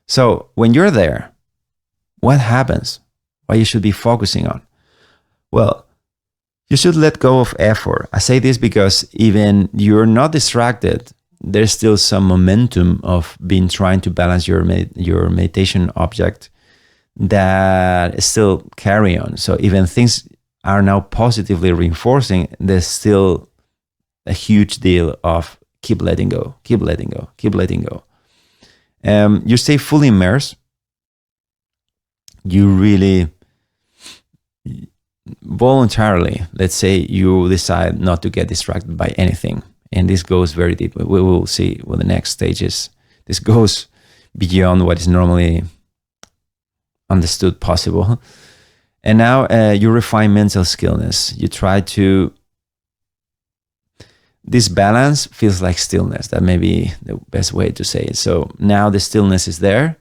So when you're there, what happens? What you should be focusing on? Well, you should let go of effort. I say this because even you're not distracted, there's still some momentum of being trying to balance your meditation object that still carry on. So even things are now positively reinforcing, there's still a huge deal of keep letting go, keep letting go, keep letting go. You stay fully immersed. You really voluntarily, let's say you decide not to get distracted by anything. And this goes very deep. We will see with the next stages. This goes beyond what is normally understood possible. And now you refine mental skillness. You try to, this balance feels like stillness. That may be the best way to say it. So now the stillness is there.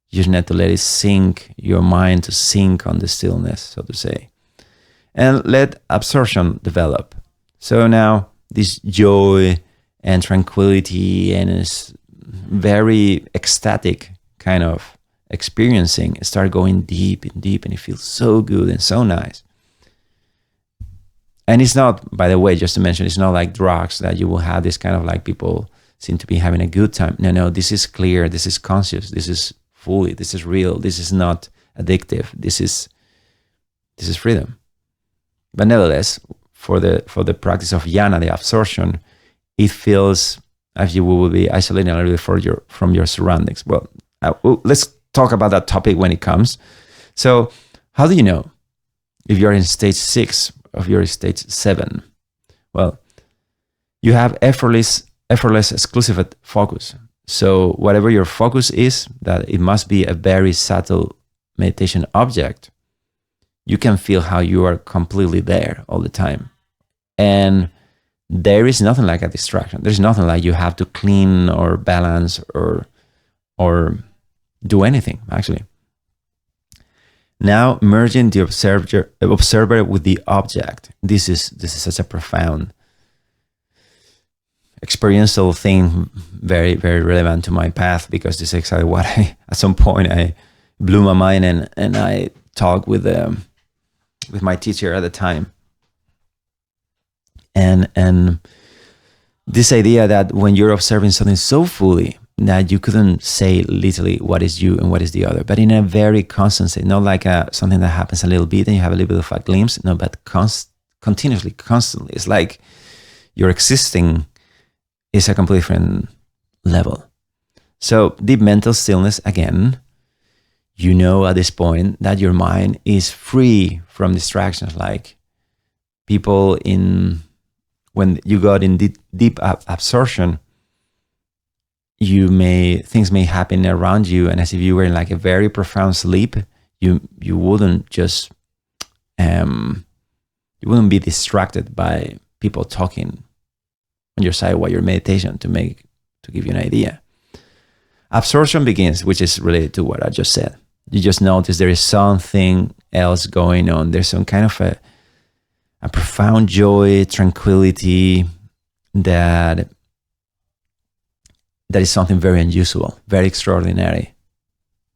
You just need to let it sink, your mind to sink on the stillness, so to say. And let absorption develop. So now this joy and tranquility and this very ecstatic kind of experiencing start going deep and deep, and it feels so good and so nice. And it's not, by the way, just to mention, it's not like drugs that you will have this kind of like people seem to be having a good time. No, this is clear, this is conscious, this is fully, this is real, this is not addictive, this is freedom. But nevertheless, for the practice of jhana, the absorption, it feels as you will be isolating a little bit from your surroundings. Well, let's talk about that topic when it comes. So how do you know if you're in stage 6 or if you're in stage 7? Well, you have effortless exclusive focus. So whatever your focus is, that it must be a very subtle meditation object, you can feel how you are completely there all the time. And there is nothing like a distraction. There's nothing like you have to clean or balance or do anything, actually. Now merging the observer with the object. This is such a profound experiential thing, very, very relevant to my path, because this is exactly what at some point I blew my mind, and I talked with my teacher at the time. And this idea that when you're observing something so fully that you couldn't say literally what is you and what is the other, but in a very constant state, not like something that happens a little bit and you have a little bit of a glimpse, no, but continuously, constantly. It's like your existing is a completely different level. So deep mental stillness, again, you know at this point that your mind is free from distractions, like people when you got in deep absorption, things may happen around you, and as if you were in like a very profound sleep, you wouldn't just you wouldn't be distracted by people talking on your side while you're meditation to give you an idea. Absorption begins, which is related to what I just said. You just notice there is something else going on. There's some kind of a profound joy, tranquility that is something very unusual, very extraordinary.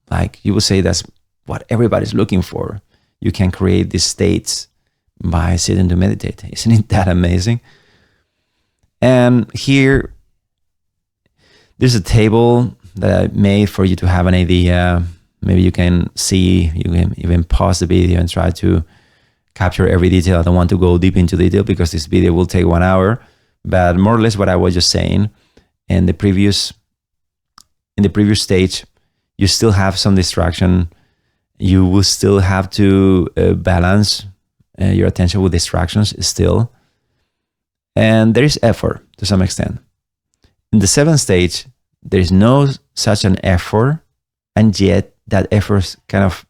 Like you would say that's what everybody's looking for. You can create these states by sitting to meditate. Isn't it that amazing? And here, there's a table that I made for you to have an idea. Maybe you can see, you can even pause the video and try to capture every detail. I don't want to go deep into detail because this video will take 1 hour, but more or less what I was just saying, in the previous stage, you still have some distraction. You will still have to balance your attention with distractions still. And there is effort to some extent. In the 7th stage, there is no such an effort, and yet that effort kind of,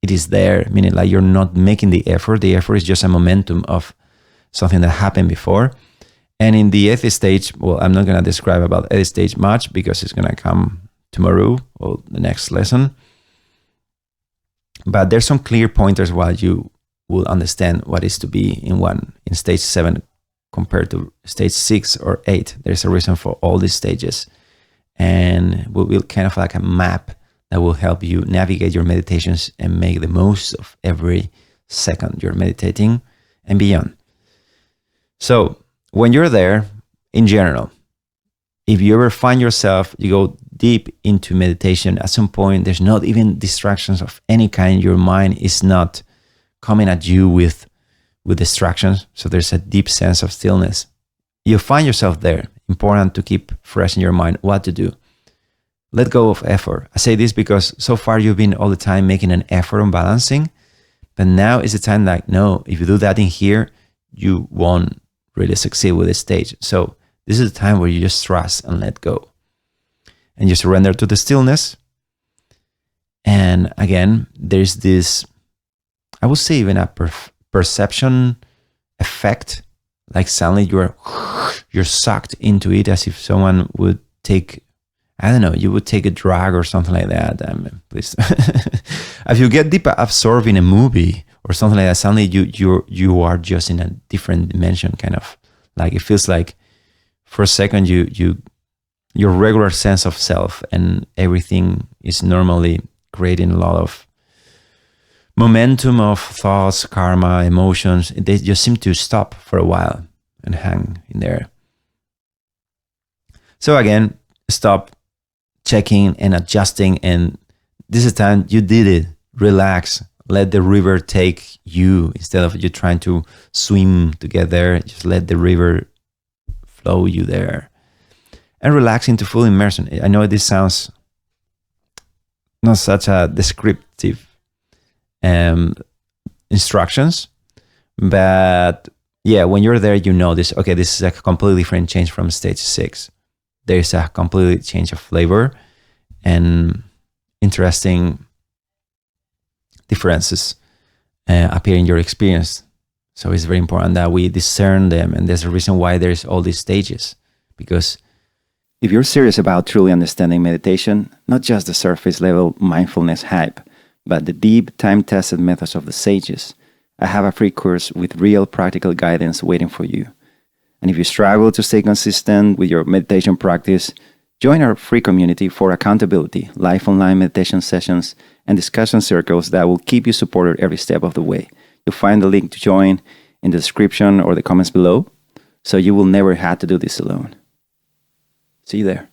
it is there, meaning like you're not making the effort. The effort is just a momentum of something that happened before. And in the 8th stage, well, I'm not going to describe about 8th stage much because it's going to come tomorrow or the next lesson. But there's some clear pointers while you will understand what is to be in stage 7 compared to stage 6 or 8. There's a reason for all these stages. And we will kind of like a map that will help you navigate your meditations and make the most of every second you're meditating and beyond. So when you're there, in general, if you ever find yourself, you go deep into meditation, at some point, there's not even distractions of any kind. Your mind is not coming at you with distractions. So there's a deep sense of stillness. You find yourself there. Important to keep fresh in your mind what to do. Let go of effort. I say this because so far you've been all the time making an effort on balancing, but now is the time like, no, if you do that in here, you won't really succeed with this stage. So this is the time where you just trust and let go. And you surrender to the stillness. And again, there's this, I would say even a perception effect, like suddenly you're sucked into it as if someone would take, I don't know, you would take a drug or something like that. Please, if you get deep absorbed in a movie or something like that, suddenly you are just in a different dimension, kind of like it feels like for a second your regular sense of self and everything is normally creating a lot of momentum of thoughts, karma, emotions. They just seem to stop for a while and hang in there. So again, stop checking and adjusting, and this is the time you did it. Relax, let the river take you instead of you trying to swim together. Just let the river flow you there and relax into full immersion. I know this sounds not such a descriptive instructions, but yeah, when you're there, you know this. Okay, this is a completely different change from stage 6. There's a completely change of flavor and interesting differences appear in your experience. So it's very important that we discern them, and there's a reason why there's all these stages. Because if you're serious about truly understanding meditation, not just the surface level mindfulness hype, but the deep, time-tested methods of the sages, I have a free course with real practical guidance waiting for you. And if you struggle to stay consistent with your meditation practice, join our free community for accountability, live online meditation sessions, and discussion circles that will keep you supported every step of the way. You'll find the link to join in the description or the comments below, so you will never have to do this alone. See you there.